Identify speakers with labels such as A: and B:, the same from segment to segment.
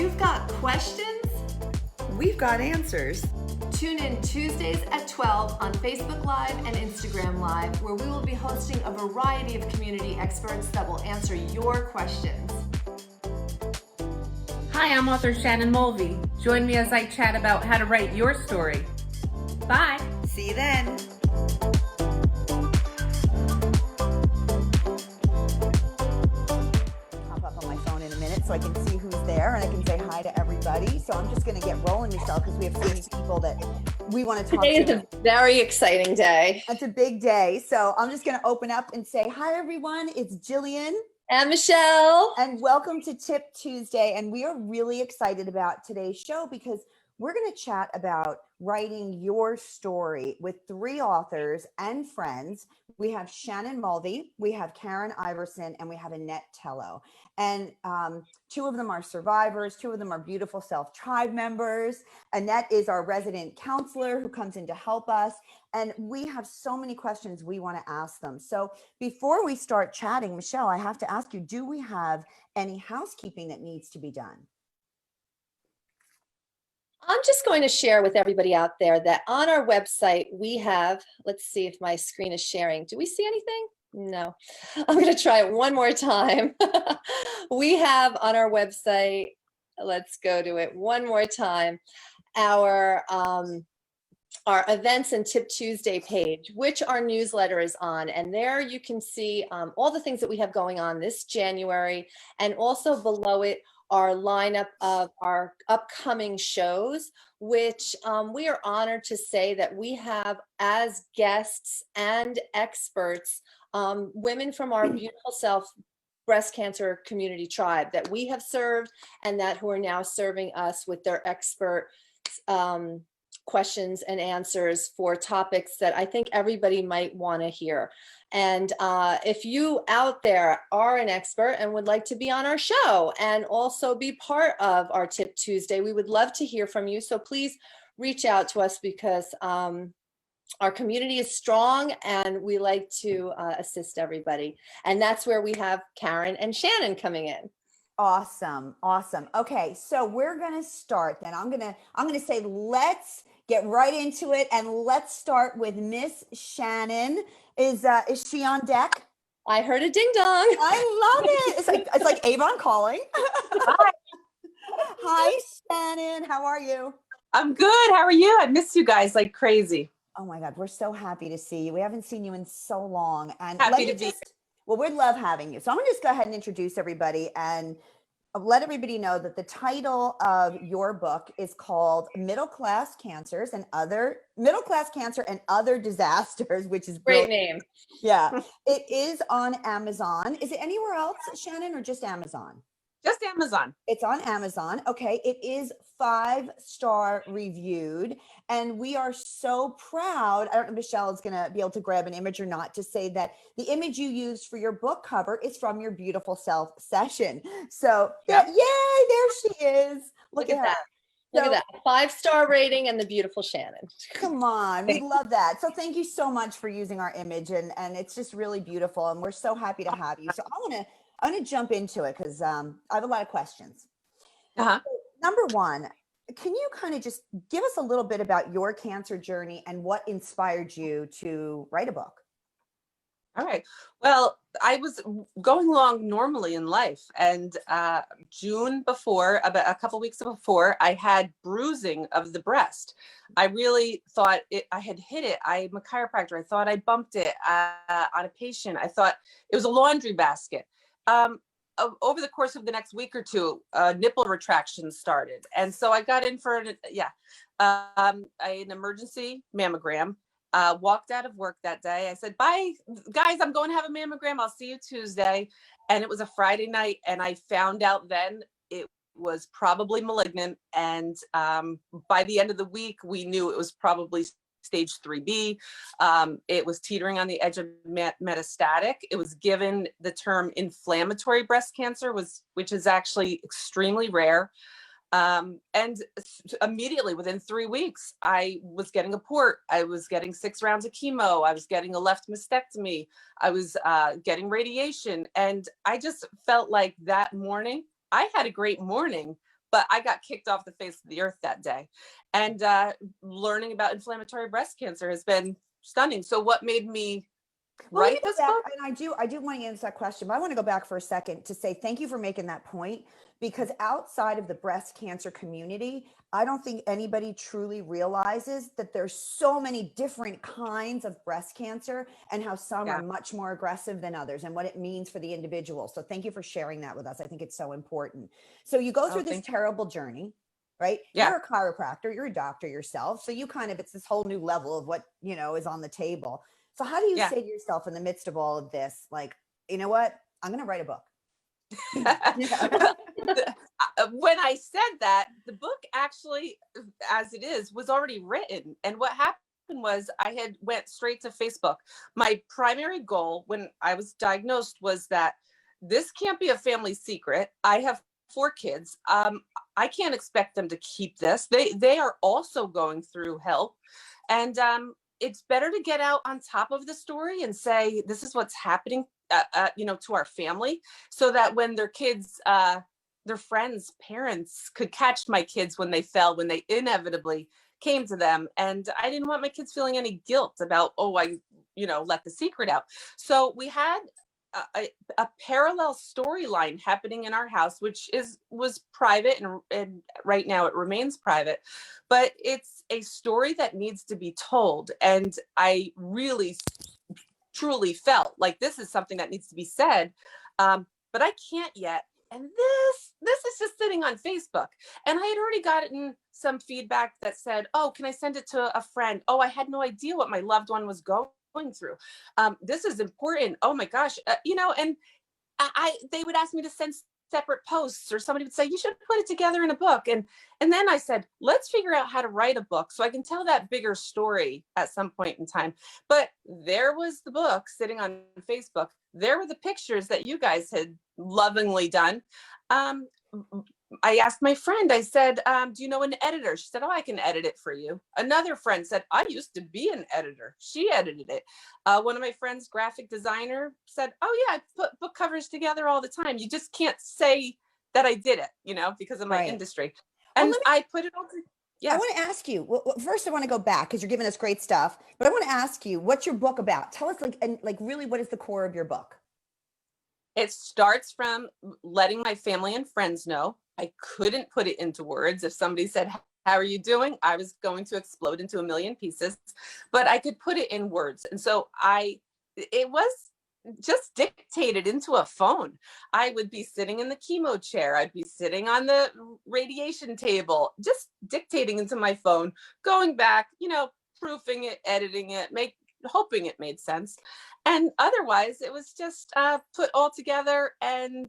A: You've got questions?
B: We've got answers.
A: Tune in Tuesdays at 12 on Facebook Live and Instagram Live, where we will be hosting a variety of community experts that will answer your questions.
C: Hi, I'm author Shannon Mulvey. Join me as I chat about how to write your story. Bye.
B: See you then. Pop up on my phone in a minute so I can see who's there and I can say hi to everybody. So I'm just going to get rolling, Michelle, because we have so many people that we want to talk to.
D: Today is a very exciting day.
B: It's a big day. So I'm just going to open up and say, hi, everyone. It's Jillian.
D: And Michelle.
B: And welcome to Tip Tuesday. And we are really excited about today's show because we're going to chat about writing your story with three authors and friends. We have Shannon Mulvey, we have Karen Iverson, and we have Annette Tello. And two of them are survivors. Two of them are Beautiful Self Tribe members. Annette is our resident counselor who comes in to help us. And we have so many questions we want to ask them. So before we start chatting, Michelle, I have to ask you, do we have any housekeeping that needs to be done?
D: I'm just going to share with everybody out there that on our website, we have, let's see if my screen is sharing. Do we see anything? No. I'm going to try it one more time. We have on our website, let's go to it one more time, our events and Tip Tuesday page, which our newsletter is on. And there you can see all the things that we have going on this January, and also below it, our lineup of our upcoming shows, which we are honored to say that we have as guests and experts, women from our Beautiful Self breast cancer community tribe that we have served and that who are now serving us with their expert questions and answers for topics that I think everybody might want to hear. And if you out there are an expert and would like to be on our show and also be part of our Tip Tuesday, we would love to hear from you. So please reach out to us because our community is strong and we like to assist everybody. And that's where we have Karen and Shannon coming in.
B: Awesome. Awesome. Okay. So we're going to start then. I'm going to say, let's get right into it. And let's start with Miss Shannon. Is she on deck?
D: I heard a ding dong.
B: I love it. It's like Avon calling.
E: Hi.
B: Hi, Shannon. How are you?
E: I'm good. How are you? I miss you guys like crazy.
B: Oh my God. We're so happy to see you. We haven't seen you in so long. And
E: Happy to be here.
B: Well, we'd love having you. So I'm gonna just go ahead and introduce everybody and let everybody know that the title of your book is called Middle Class Cancer and Other Disasters, which is
D: Great name.
B: Yeah. It is on Amazon. Is it anywhere else, Shannon, or just Amazon?
E: Just Amazon.
B: It's on Amazon. Okay. It is 5-star reviewed. And we are so proud. I don't know if Michelle is going to be able to grab an image or not to say that the image you used for your book cover is from your Beautiful Self session. So
E: Yep.
B: yay, there she is. Look at
D: that. Look at that. 5-star rating and the beautiful Shannon.
B: Come on. We love that. So thank you so much for using our image. And it's just really beautiful. And we're so happy to have you. So I'm going to jump into it because I have a lot of questions.
E: Uh-huh.
B: So, number one, can you kind of just give us a little bit about your cancer journey and what inspired you to write a book?
E: All right. Well, I was going along normally in life, and June before, about a couple weeks before, I had bruising of the breast. I really thought I had hit it. I'm a chiropractor. I thought I bumped it on a patient. I thought it was a laundry basket. Over the course of the next week or two, nipple retraction started. And so I got in for an emergency mammogram, walked out of work that day. I said, bye guys, I'm going to have a mammogram. I'll see you Tuesday. And it was a Friday night. And I found out then it was probably malignant. And by the end of the week, we knew it was probably stage 3B. It was teetering on the edge of metastatic. It was given the term inflammatory breast cancer, which is actually extremely rare. And immediately within 3 weeks, I was getting a port. I was getting 6 rounds of chemo. I was getting a left mastectomy. I was getting radiation. And I just felt like that morning, I had a great morning, but I got kicked off the face of the earth that day. And learning about inflammatory breast cancer has been stunning. So what made me
B: Well, let me
E: write
B: go
E: this
B: back,
E: book?
B: and I do want to answer that question, but I want to go back for a second to say thank you for making that point, because outside of the breast cancer community, I don't think anybody truly realizes that there's so many different kinds of breast cancer and how some
E: Yeah.
B: are much more aggressive than others and what it means for the individual. So thank you for sharing that with us. I think it's so important. So you go
E: Oh,
B: through this
E: thank you.
B: terrible journey, right?
E: Yeah.
B: You're a chiropractor, you're a doctor yourself. So you kind of, it's this whole new level of what, you know, is on the table. So how do you
E: Yeah.
B: say to yourself in the midst of all of this, like, you know what, I'm going to write a book?
E: Well, when I said that, the book actually, as it is, was already written. And what happened was I had went straight to Facebook. My primary goal when I was diagnosed was that this can't be a family secret. I have 4 kids. I can't expect them to keep this. They are also going through help. And it's better to get out on top of the story and say, this is what's happening, to our family, so that when their kids, their friends, parents could catch my kids when they fell, when they inevitably came to them. And I didn't want my kids feeling any guilt about, oh, I, let the secret out. So we had a parallel storyline happening in our house, which was private, and right now it remains private, but it's a story that needs to be told. And I really truly felt like this is something that needs to be said, but I can't yet. And this is just sitting on Facebook, and I had already gotten some feedback that said, oh, can I send it to a friend? Oh, I had no idea what my loved one was going through. This is important. Oh my gosh, and they would ask me to send separate posts, or somebody would say, you should put it together in a book. And then I said, let's figure out how to write a book so I can tell that bigger story at some point in time. But there was the book sitting on Facebook. There were the pictures that you guys had lovingly done. I asked my friend, I said, do you know an editor? She said, oh, I can edit it for you. Another friend said, I used to be an editor. She edited it. One of my friends, graphic designer, said, oh yeah, I put book covers together all the time. You just can't say that I did it, because of my
B: Right.
E: industry.
B: Well,
E: And I put it all together. Yeah.
B: I want to ask you, well, first I want to go back because you're giving us great stuff, but I want to ask you, what's your book about? Tell us really what is the core of your book?
E: It starts from letting my family and friends know. I couldn't put it into words. If somebody said, how are you doing? I was going to explode into a million pieces, but I could put it in words. And so it was just dictated into a phone. I would be sitting in the chemo chair. I'd be sitting on the radiation table, just dictating into my phone, going back, proofing it, editing it, hoping it made sense. And otherwise it was just put all together, and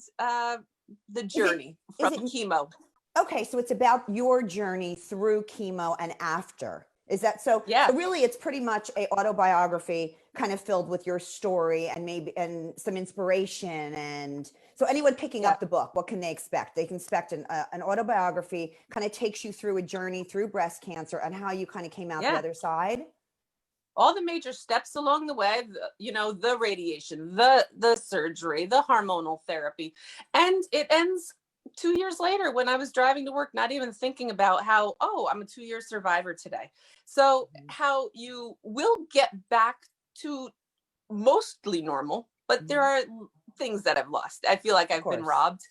E: the journey from chemo.
B: Okay, so it's about your journey through chemo and after. Is that so?
E: Yeah.
B: So really, it's pretty much a autobiography, kind of filled with your story and some inspiration. And so, anyone picking up the book, what can they expect? They can expect an autobiography, kind of takes you through a journey through breast cancer and how you kind of came out the other side.
E: All the major steps along the way, the radiation, the surgery, the hormonal therapy, and it ends 2 years later when I was driving to work, not even thinking about how, oh, I'm a 2-year survivor today. So how you will get back to mostly normal, but there are things that I've lost. I feel like I've been robbed,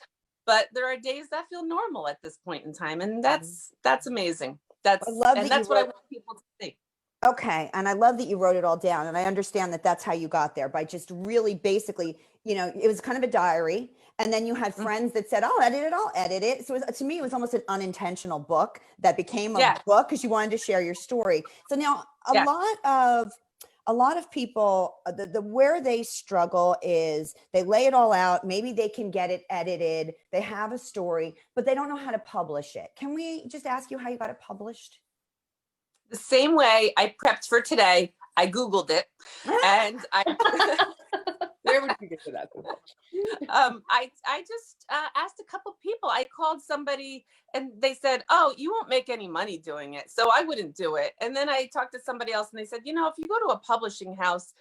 E: but there are days that feel normal at this point in time. And that's amazing. That's what I want people to see.
B: Okay. And I love that you wrote it all down. And I understand that that's how you got there, by just really basically, it was kind of a diary. And then you had friends that said, I'll edit it. So to me, it was almost an unintentional book that became a book because you wanted to share your story. So now a lot of people, where they struggle is they lay it all out. Maybe they can get it edited. They have a story, but they don't know how to publish it. Can we just ask you how you got it published?
E: The same way I prepped for today, I Googled it, and where would you get to that? I just asked a couple people. I called somebody, and they said, "Oh, you won't make any money doing it," so I wouldn't do it. And then I talked to somebody else, and they said, if you go to a publishing house,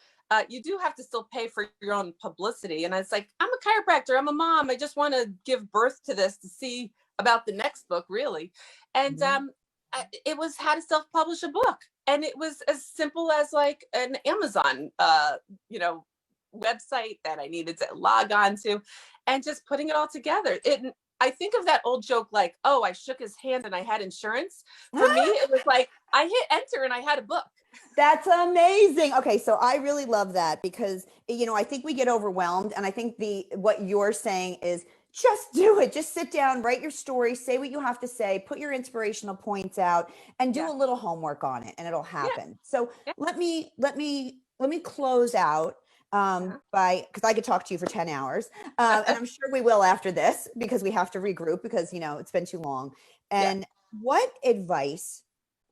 E: you do have to still pay for your own publicity. And I was like, I'm a chiropractor. I'm a mom. I just want to give birth to this to see about the next book, really. And it was how to self-publish a book. And it was as simple as like an Amazon, you know, website that I needed to log on to, and just putting it all together. I think of that old joke like, oh, I shook his hand and I had insurance. For me, it was like I hit enter and I had a book.
B: That's amazing. Okay, so I really love that because, you know, I think we get overwhelmed, and I think what you're saying is just do it. Just sit down, write your story, say what you have to say, put your inspirational points out, and do a little homework on it, and it'll happen. So let me close out because I could talk to you for 10 hours, and I'm sure we will after this because we have to regroup because, you know, it's been too long. And what advice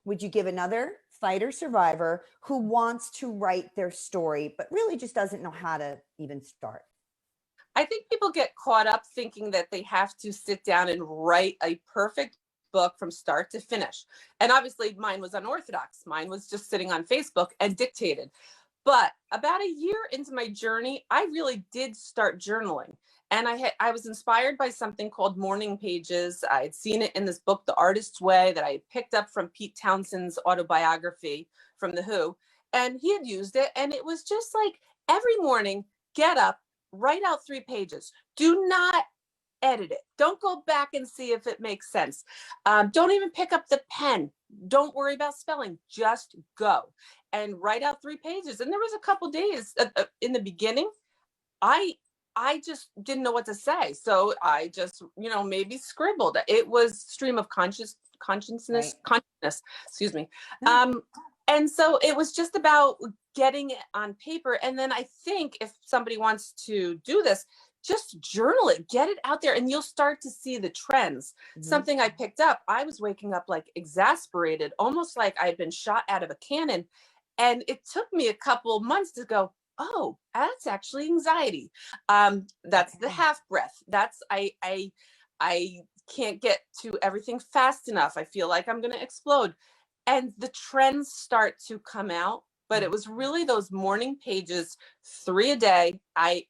B: would you give another fighter survivor who wants to write their story, but really just doesn't know how to even start?
E: I think people get caught up thinking that they have to sit down and write a perfect book from start to finish. And obviously mine was unorthodox. Mine was just sitting on Facebook and dictated. But about a year into my journey, I really did start journaling. And I was inspired by something called morning pages. I had seen it in this book, The Artist's Way, that I had picked up from Pete Townshend's autobiography from The Who. And he had used it. And it was just like every morning, get up, write out 3 pages. Do not edit it. Don't go back and see if it makes sense. Don't even pick up the pen. Don't worry about spelling. Just go and write out 3 pages. And there was a couple days in the beginning, I just didn't know what to say. So I just, you know, maybe scribbled. It was stream of consciousness, excuse me. And so it was just about getting it on paper. And then I think if somebody wants to do this, just journal it, get it out there, and you'll start to see the trends. Something I picked up, I was waking up like exasperated, almost like I had been shot out of a cannon. And it took me a couple months to go, oh, that's actually anxiety. That's the half breath. That's I can't get to everything fast enough. I feel like I'm going to explode. And the trends start to come out. But it was really those morning pages, 3 a day. I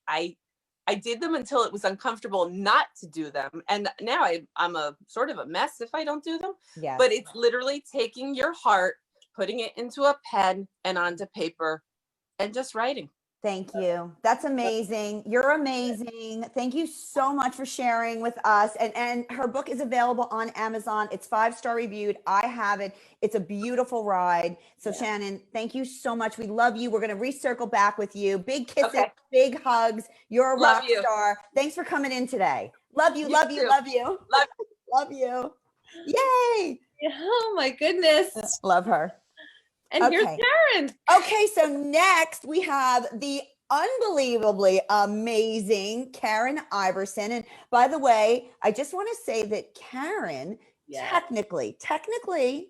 E: did them until it was uncomfortable not to do them. And now I'm a sort of a mess if I don't do them.
B: Yeah.
E: But it's literally taking your heart, putting it into a pen and onto paper and just writing.
B: Thank you. That's amazing. You're amazing. Thank you so much for sharing with us. And her book is available on Amazon. It's 5-star reviewed. I have it. It's a beautiful ride. So Shannon, thank you so much. We love you. We're going to recircle back with you. Big kisses, big hugs. You're a rock star. Thanks for coming in today. Love you, love you, love you. Love you. Yay.
D: Oh my goodness.
B: Love her.
D: And here's Karen.
B: Okay, so next we have the unbelievably amazing Karen Iverson. And by the way, I just want to say that Karen, technically,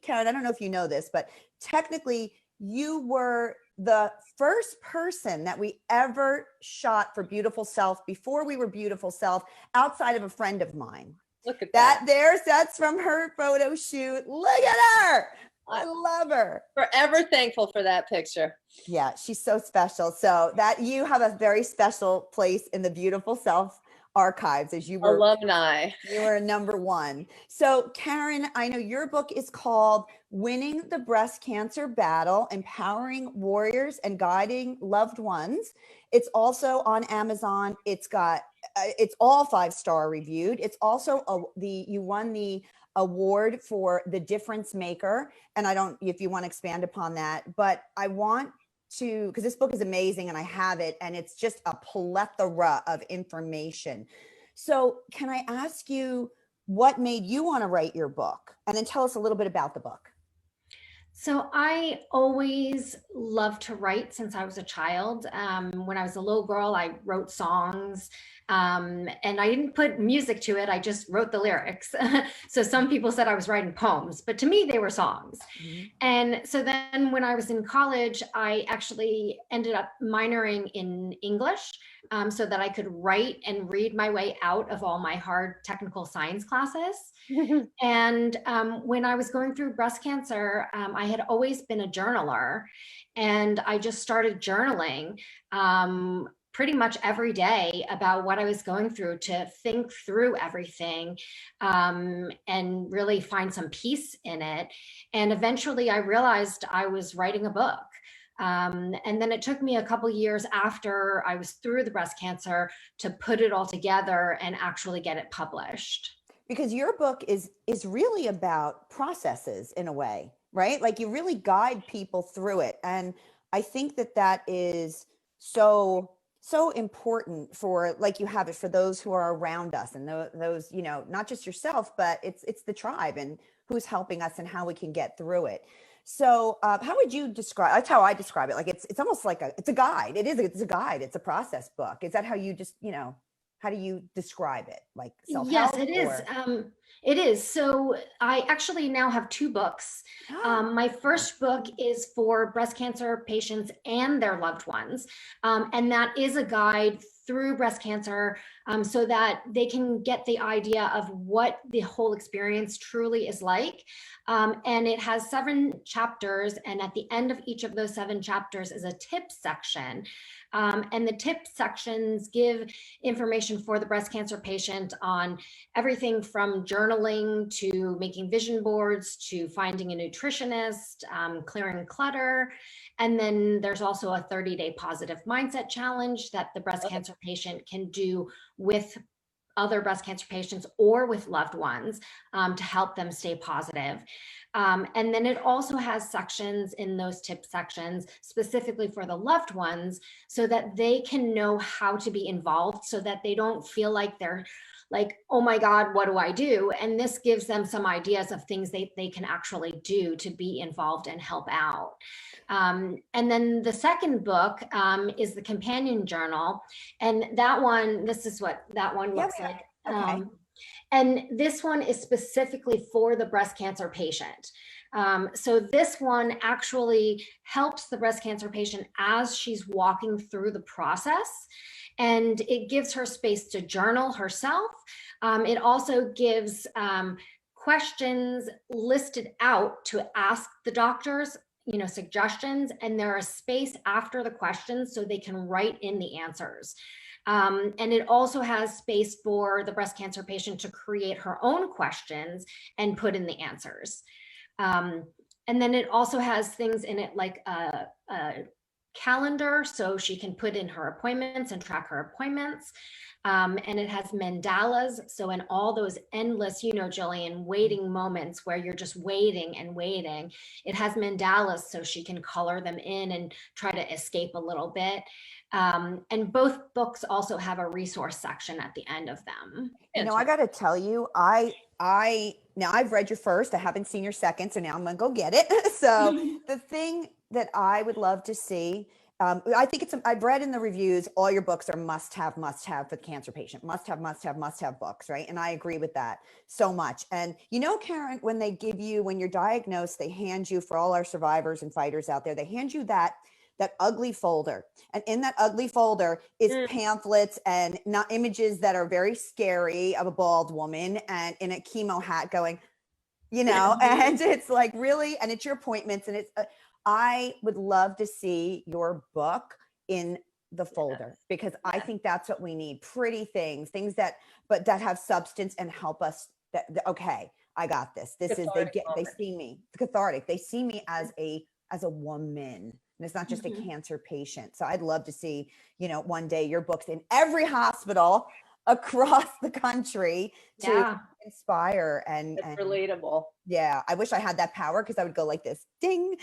B: Karen, I don't know if you know this, but technically you were the first person that we ever shot for Beautiful Self before we were Beautiful Self outside of a friend of mine.
D: Look at that.
B: That's from her photo shoot. Look at her. I love her.
D: Forever thankful for that picture.
B: Yeah, she's so special. So that you have a very special place in the Beautiful Self archives as you were
D: alumni.
B: You were number 1. So Karen, I know your book is called Winning the Breast Cancer Battle, Empowering Warriors and Guiding Loved Ones. It's also on Amazon. It's all 5-star reviewed. It's also you won the award for the difference maker. And I don't, if you want to expand upon that, but I want to, because this book is amazing and I have it and it's just a plethora of information. So can I ask you what made you want to write your book? And then tell us a little bit about the book.
F: So I always loved to write since I was a child. When I was a little girl, I wrote songs and I didn't put music to it. I just wrote the lyrics. So some people said I was writing poems, but to me, they were songs. Mm-hmm. And so then when I was in college, I actually ended up minoring in English so that I could write and read my way out of all my hard technical science classes. And when I was going through breast cancer, I had always been a journaler and I just started journaling pretty much every day about what I was going through, to think through everything, and really find some peace in it. And eventually I realized I was writing a book. And then it took me a couple years after I was through the breast cancer to put it all together and actually get it published.
B: Because your book is really about processes in a way, right? Like you really guide people through it. And I think that is so important for, like, you have it for those who are around us, and those, you know, not just yourself, but it's the tribe and who's helping us and how we can get through it. So how would you describe, that's how I describe it. Like it's almost like it's a guide. It's a guide. It's a process book. Is that how you just, you know, how do you describe it? Like self-help?
F: Yes, it is. It is. So I actually now have 2 books. My first book is for breast cancer patients and their loved ones. And that is a guide through breast cancer, so that they can get the idea of what the whole experience truly is like. And it has 7 chapters. And at the end of each of those 7 chapters is a tip section. And the tip sections give information for the breast cancer patient on everything from journaling to making vision boards to finding a nutritionist, clearing clutter. And then there's also a 30-day positive mindset challenge that the breast cancer patient can do with other breast cancer patients or with loved ones, to help them stay positive. And then it also has sections in those tip sections specifically for the loved ones, so that they can know how to be involved, so that they don't feel like they're like, oh my God, what do I do? And this gives them some ideas of things they can actually do to be involved and help out. And then the second book is the companion journal. And that one, this is what that one looks like.
B: Okay.
F: And this one is specifically for the breast cancer patient. So this one actually helps the breast cancer patient as she's walking through the process, and it gives her space to journal herself. It also gives questions listed out to ask the doctors, you know, suggestions, and there is space after the questions so they can write in the answers. And it also has space for the breast cancer patient to create her own questions and put in the answers. And then it also has things in it like a calendar, so she can put in her appointments and track her appointments. And it has mandalas. So in all those endless, you know, Jillian, waiting moments where you're just waiting and waiting, it has mandalas so she can color them in and try to escape a little bit. And both books also have a resource section at the end of them.
B: You know, I got to tell you, now I've read your first, I haven't seen your second, so now I'm going to go get it. So the thing that I would love to see, I think I've read in the reviews, all your books are must have for the cancer patient, must have books, right? And I agree with that so much. And you know, Karen, when you're diagnosed, they hand you, for all our survivors and fighters out there, they hand you that ugly folder. And in that ugly folder is pamphlets and not images that are very scary of a bald woman and in a chemo hat going, you know, and it's like really, and it's your appointments. And it's, I would love to see your book in the folder, because I think that's what we need. Pretty things that have substance and help us okay, I got this. This is, they see me, it's cathartic. They see me as a woman. And it's not just a cancer patient. So I'd love to see, you know, one day your books in every hospital across the country to inspire and
D: relatable.
B: Yeah. I wish I had that power, because I would go like this, ding,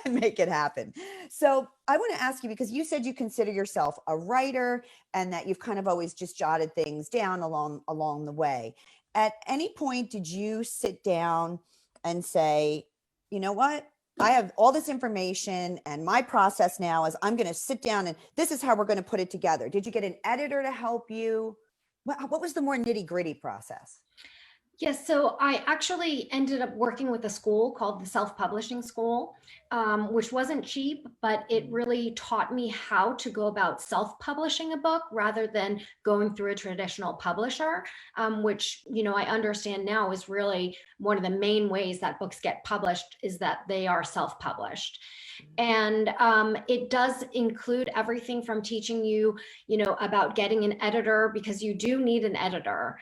B: and make it happen. So I want to ask you, because you said you consider yourself a writer and that you've kind of always just jotted things down along the way. At any point, did you sit down and say, you know what? I have all this information, and my process now is I'm going to sit down and this is how we're going to put it together. Did you get an editor to help you? What was the more nitty gritty process?
F: Yes, so I actually ended up working with a school called the Self-Publishing School, which wasn't cheap, but it really taught me how to go about self-publishing a book rather than going through a traditional publisher, which, I understand now is really one of the main ways that books get published is that they are self-published. And it does include everything from teaching you, about getting an editor, because you do need an editor.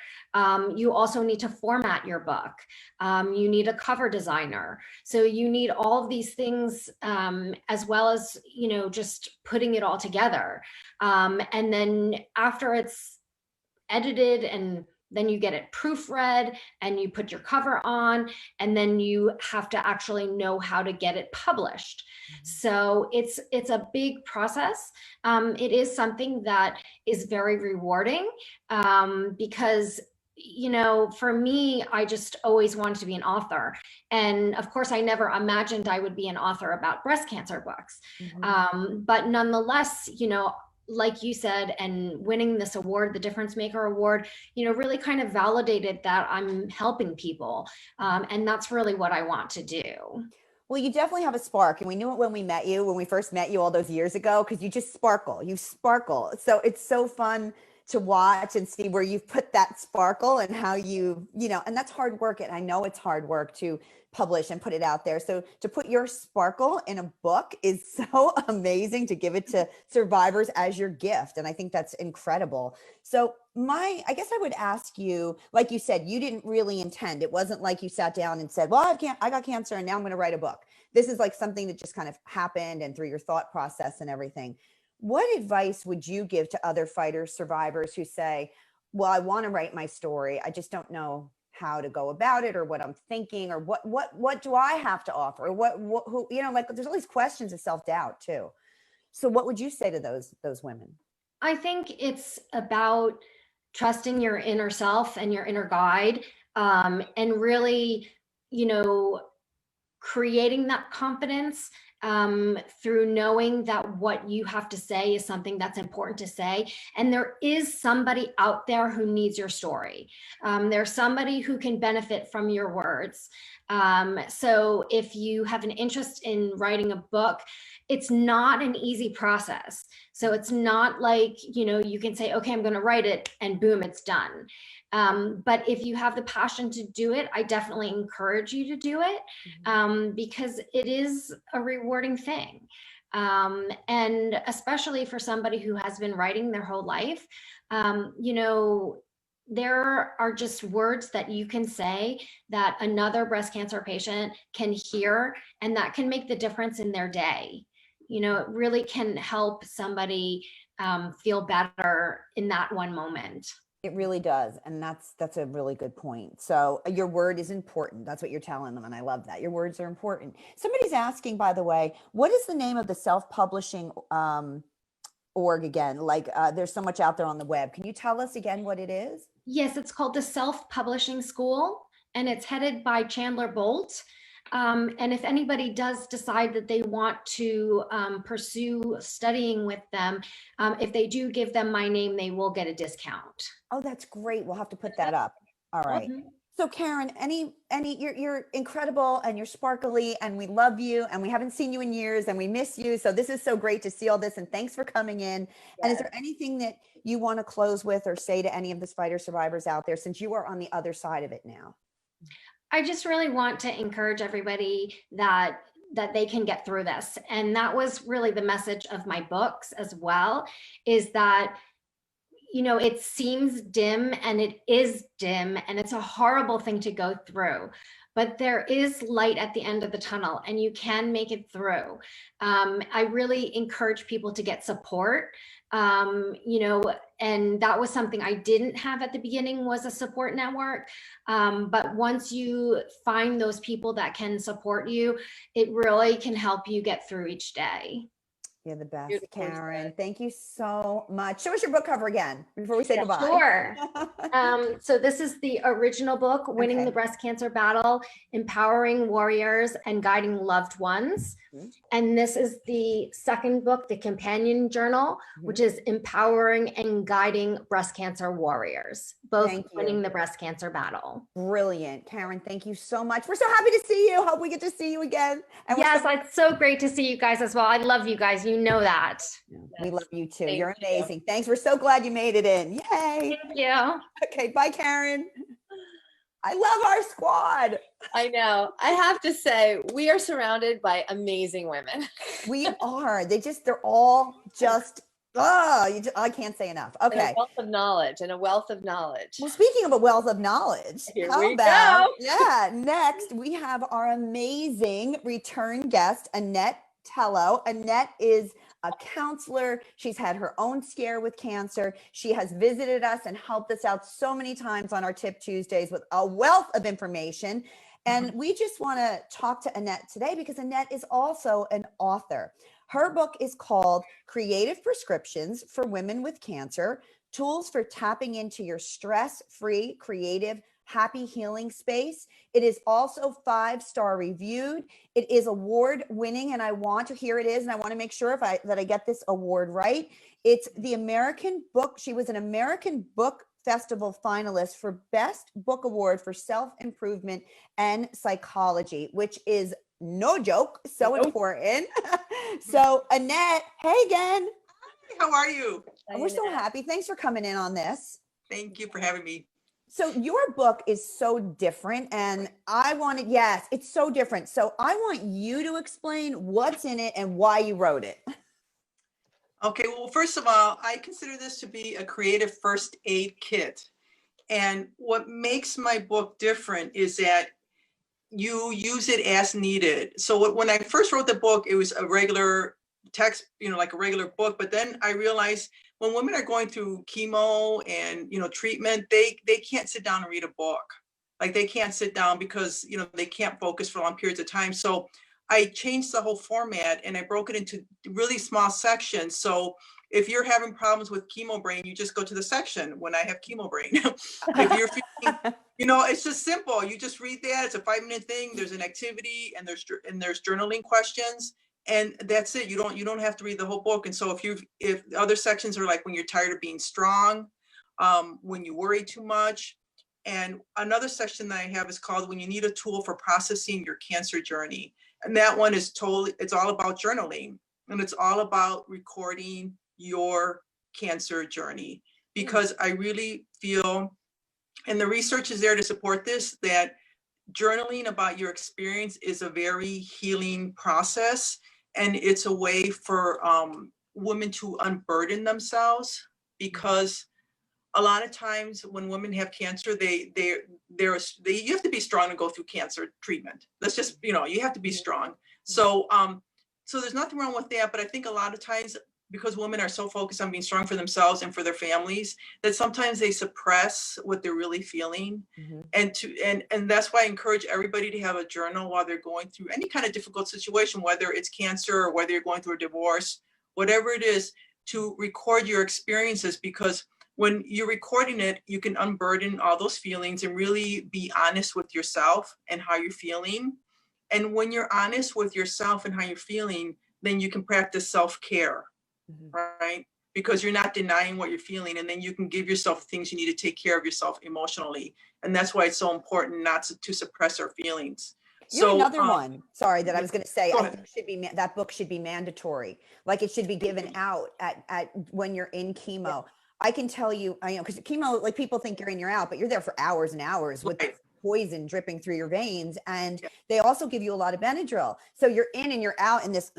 F: You also need to format your book. You need a cover designer. So you need all of these things, as well as, just putting it all together. And then after it's edited, and then you get it proofread and you put your cover on, and then you have to actually know how to get it published. So it's a big process. It is something that is very rewarding, because for me, I just always wanted to be an author. And of course, I never imagined I would be an author about breast cancer books. But nonetheless, like you said, and winning this award, the Difference Maker Award, really kind of validated that I'm helping people. And that's really what I want to do.
B: Well, you definitely have a spark, and we knew it when we first met you all those years ago, because you just sparkle. You sparkle. So it's so fun to watch and see where you've put that sparkle and how and that's hard work. And I know it's hard work to publish and put it out there. So to put your sparkle in a book is so amazing, to give it to survivors as your gift. And I think that's incredible. So I guess I would ask you, like you said, you didn't really intend. It wasn't like you sat down and said, well, I got cancer and now I'm going to write a book. This is like something that just kind of happened, and through your thought process and everything. What advice would you give to other fighters, survivors who say, well, I want to write my story, I just don't know how to go about it, or what I'm thinking, or what do I have to offer, or who, like there's all these questions of self-doubt too. So what would you say to those women?
F: I think it's about trusting your inner self and your inner guide, and really, creating that confidence, through knowing that what you have to say is something that's important to say. And there is somebody out there who needs your story. There's somebody who can benefit from your words. So if you have an interest in writing a book, it's not an easy process. So it's not like, you can say, okay, I'm going to write it and boom, it's done. But if you have the passion to do it, I definitely encourage you to do it, because it is a rewarding thing. And especially for somebody who has been writing their whole life, there are just words that you can say that another breast cancer patient can hear, and that can make the difference in their day. It really can help somebody feel better in that one moment.
B: It really does. And that's a really good point. So your word is important. That's what you're telling them. And I love that. Your words are important. Somebody's asking, by the way, what is the name of the self-publishing org again? Like there's so much out there on the web. Can you tell us again what it is?
F: Yes, it's called the Self-Publishing School, and it's headed by Chandler Bolt. And if anybody does decide that they want to pursue studying with them, if they do give them my name, they will get a discount.
B: Oh, that's great. We'll have to put that up. All right. So Karen, you're incredible, and you're sparkly, and we love you, and we haven't seen you in years, and we miss you. So this is so great to see all this, and thanks for coming in. Yes. And is there anything that you want to close with or say to any of the fighter survivors out there, since you are on the other side of it now?
F: I just really want to encourage everybody that they can get through this. And that was really the message of my books as well, is that, it seems dim, and it is dim, and it's a horrible thing to go through, but there is light at the end of the tunnel, and you can make it through. I really encourage people to get support. And that was something I didn't have at the beginning, was a support network. But once you find those people that can support you, it really can help you get through each day.
B: You're the best,
D: Beautifully
B: Karen.
D: said.
B: Thank you so much. Show us your book cover again before we say goodbye.
F: Sure. So this is the original book, Winning
B: Okay.
F: the Breast Cancer Battle, Empowering Warriors and Guiding Loved Ones.
B: Mhm.
F: And this is the second book, the companion journal, which is Empowering and Guiding Breast Cancer Warriors, both
B: Thank you.
F: winning the breast cancer battle.
B: Brilliant. Karen, thank you so much. We're so happy to see you. Hope we get to see you again. And
F: Yes, it's so great to see you guys as well. I love you guys. You know that.
B: we love you too.
D: Thank
B: You're
D: you.
B: amazing. Thanks. We're so glad you made it in. Yay.
F: Thank you.
B: Okay. Bye, Karen. I love our squad.
D: I know. I have to say, we are surrounded by amazing women.
B: We are. They're all just, I can't say enough.
D: And
B: Okay.
D: a wealth of knowledge and a wealth of knowledge.
B: Well, speaking of a wealth of knowledge,
D: Here
B: how
D: we
B: about,
D: go.
B: yeah, next we have our amazing return guest, Annette Tello. Annette is a counselor. She's had her own scare with cancer. She has visited us and helped us out so many times on our Tip Tuesdays with a wealth of information. And we just want to talk to Annette today because Annette is also an author. Her book is called Creative Prescriptions for Women with Cancer, Tools for Tapping into Your Stress-Free, Creative, Happy Healing Space. It is also 5-star reviewed. It is award winning, and I want to, here it is, and I want to make sure that I get this award right. It's the American Book. She was an American Book Festival finalist for Best Book Award for Self-Improvement and Psychology, which is no joke, so important. So Annette, hey again.
G: How are you?
B: We're so happy. Thanks for coming in on this.
G: Thank you for having me.
B: So your book is so different, and it's so different. So I want you to explain what's in it and why you wrote it.
G: Okay, well, first of all, I consider this to be a creative first aid kit. And what makes my book different is that you use it as needed. So when I first wrote the book, it was a regular text, like a regular book. But then I realized when women are going through chemo and, treatment, they can't sit down and read a book. Like they can't sit down because, they can't focus for long periods of time. So I changed the whole format and I broke it into really small sections. So if you're having problems with chemo brain, you just go to the section when I have chemo brain. If you're feeling, it's just simple. You just read that. It's a 5-minute thing. There's an activity and there's journaling questions, and that's it. You don't have to read the whole book. And so if other sections are like when you're tired of being strong, when you worry too much. And another section that I have is called When You Need a Tool for Processing Your Cancer Journey. And that one is it's all about journaling, and it's all about recording your cancer journey, because I really feel, and the research is there to support this, that journaling about your experience is a very healing process. And it's a way for women to unburden themselves, because a lot of times when women have cancer, you have to be strong to go through cancer treatment. That's just, you have to be strong. So there's nothing wrong with that. But I think a lot of times, because women are so focused on being strong for themselves and for their families, that sometimes they suppress what they're really feeling. And that's why I encourage everybody to have a journal while they're going through any kind of difficult situation, whether it's cancer or whether you're going through a divorce, whatever it is, to record your experiences, because when you're recording it, you can unburden all those feelings and really be honest with yourself and how you're feeling. And when you're honest with yourself and how you're feeling, then you can practice self-care, right? Because you're not denying what you're feeling, and then you can give yourself things you need to take care of yourself emotionally. And that's why it's so important not to suppress our feelings.
B: You're another one. Sorry, that I was going to say. I think that book should be mandatory. Like it should be given out at when you're in chemo. Yeah. I can tell you, because chemo, like people think you're in, you're out, but you're there for hours and hours with poison dripping through your veins. And they also give you a lot of Benadryl. So you're in and you're out in this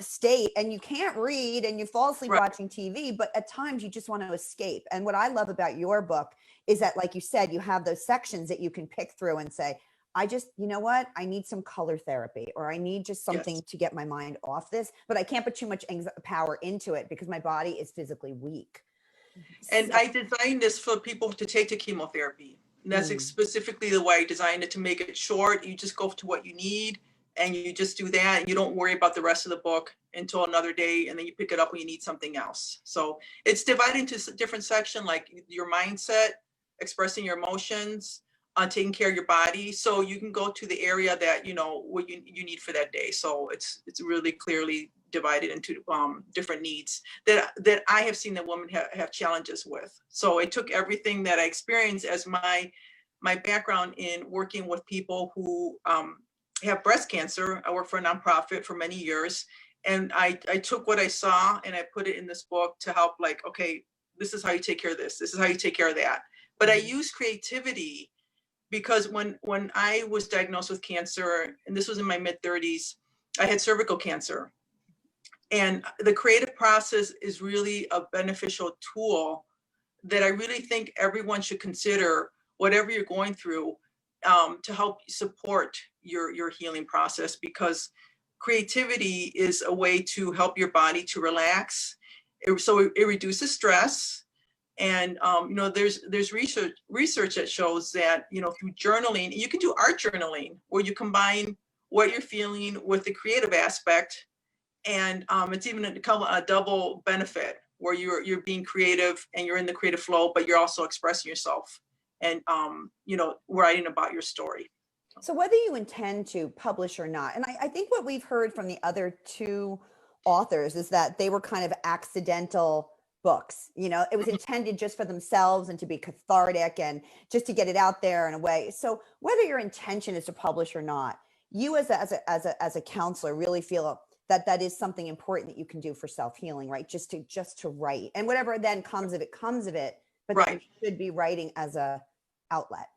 B: state, and you can't read and you fall asleep watching TV, but at times you just want to escape. And what I love about your book is that, like you said, you have those sections that you can pick through and say, I just, I need some color therapy, or I need just something to get my mind off this, but I can't put too much power into it because my body is physically weak.
G: And I designed this for people to take to chemotherapy. And that's specifically the way I designed it, to make it short. You just go to what you need, and you just do that. And you don't worry about the rest of the book until another day, and then you pick it up when you need something else. So it's divided into different sections, like your mindset, expressing your emotions, taking care of your body. So you can go to the area that, you know, what you need for that day. So it's really clearly divided into different needs that I have seen that women have challenges with. So it took everything that I experienced as my background in working with people who have breast cancer. I worked for a nonprofit for many years, and I took what I saw and I put it in this book to help, like, okay, this is how you take care of this. This is how you take care of that. But I use creativity because when I was diagnosed with cancer, and this was in my mid-30s, I had cervical cancer. And the creative process is really a beneficial tool that I really think everyone should consider, whatever you're going through, to help support your healing process, because creativity is a way to help your body to relax. So it reduces stress. And you know, there's research that shows that, you know, through journaling, you can do art journaling where you combine what you're feeling with the creative aspect, and it's even a double benefit where you're being creative and you're in the creative flow, but you're also expressing yourself and you know, writing about your story.
B: So whether you intend to publish or not, and I think what we've heard from the other two authors is that they were kind of accidental books. You know, it was intended just for themselves and to be cathartic and just to get it out there in a way. So whether your intention is to publish or not, you as a counselor really feel that is something important that you can do for self-healing, right? Just to write, and whatever then comes of it, but
G: Right.
B: you should be writing as a outlet.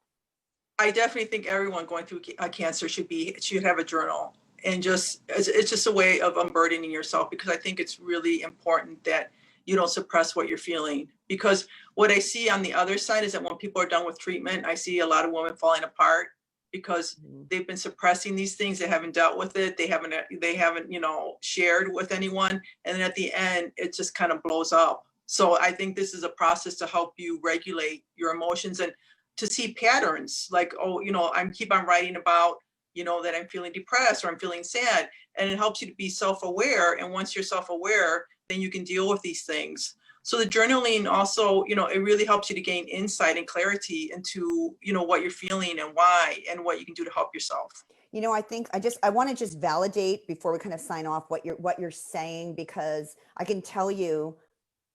G: I definitely think everyone going through cancer should have a journal, and it's just a way of unburdening yourself, because I think it's really important that you don't suppress what you're feeling. Because what I see on the other side is that when people are done with treatment, I see a lot of women falling apart because they've been suppressing these things. They haven't dealt with it. They haven't, you know, shared with anyone. And then at the end, it just kind of blows up. So I think this is a process to help you regulate your emotions and to see patterns, like, oh, you know, I'm keep on writing about, you know, that I'm feeling depressed or I'm feeling sad. And it helps you to be self-aware. And once you're self-aware, then you can deal with these things. So the journaling also, you know, it really helps you to gain insight and clarity into, you know, what you're feeling and why, and what you can do to help yourself.
B: You know, I think I want to just validate before we kind of sign off what you're saying, because I can tell you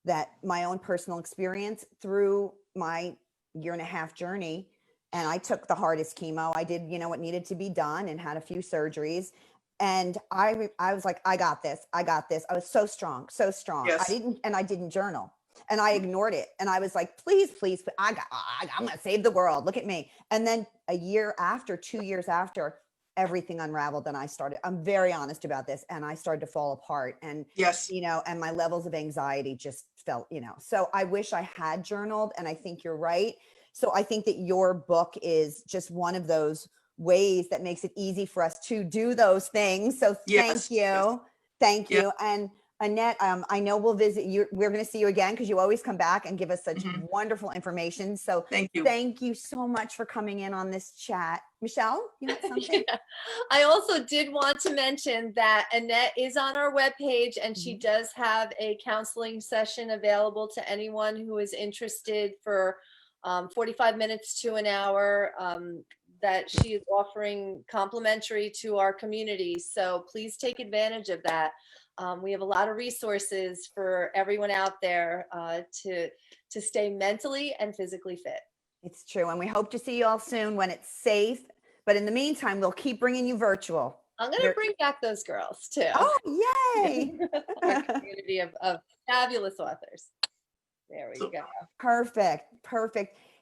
B: that my own personal experience through my 1.5-year journey, and I took the hardest chemo. I did, you know, what needed to be done and had a few surgeries. And I was like, I got this. I was so strong.
G: Yes.
B: I didn't journal, and I ignored it. And I was like, please, I'm going to save the world. Look at me. And then 2 years after, everything unraveled. And I'm very honest about this. And I started to fall apart, and,
G: Yes.
B: you know, and my levels of anxiety just felt, you know, so I wish I had journaled, and I think you're right. So I think that your book is just one of those ways that makes it easy for us to do those things. So
G: Yes.
B: Thank you.
G: Yeah.
B: And Annette, I know we'll visit you. We're going to see you again, because you always come back and give us such wonderful information. So
G: Thank you.
B: Thank you so much for coming in on this chat. Michelle, you have something?
D: Yeah. I also did want to mention that Annette is on our webpage, and she does have a counseling session available to anyone who is interested for 45 minutes to an hour, that she is offering complimentary to our community. So please take advantage of that. We have a lot of resources for everyone out there to stay mentally and physically fit.
B: It's true. And we hope to see you all soon when it's safe. But in the meantime, we'll keep bringing you virtual.
D: I'm going to bring back those girls too.
B: Oh, yay.
D: Our community of fabulous authors. There we go.
B: Perfect.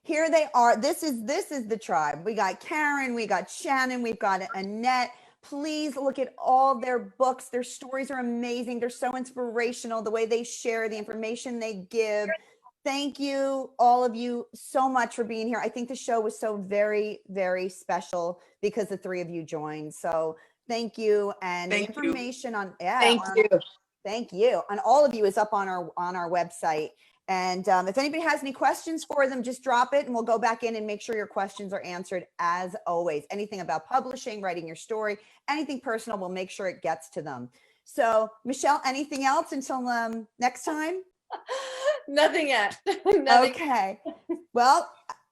B: Here they are. This is the tribe. We got Karen, we got Shannon, we've got Annette. Please look at all their books. Their stories are amazing. They're so inspirational, the way they share, the information they give. Thank you, all of you, so much for being here. I think the show was so very, very special because the three of you joined. So thank you. And the information on
D: Thank you.
B: Thank you. And all of you is up on our website. And if anybody has any questions for them, just drop it and we'll go back in and make sure your questions are answered as always. Anything about publishing, writing your story, anything personal, we'll make sure it gets to them. So Michelle, anything else until next time?
D: Nothing yet. Nothing.
B: Okay. Well,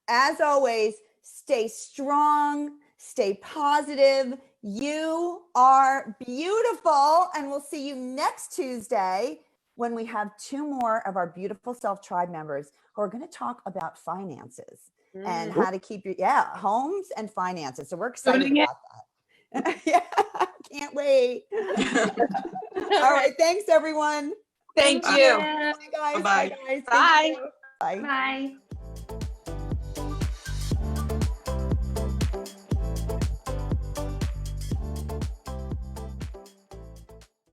B: as always, stay strong, stay positive. You are beautiful. And we'll see you next Tuesday when we have 2 more of our beautiful Self-Tribe members who are going to talk about finances and how to keep your, homes and finances. So we're excited about that. Yeah, can't wait. All right. Thanks, everyone.
E: Thank you.
B: Bye, guys.
G: Bye-bye.
B: Bye, guys.
E: Bye.
B: Thank you. Bye.
F: Bye.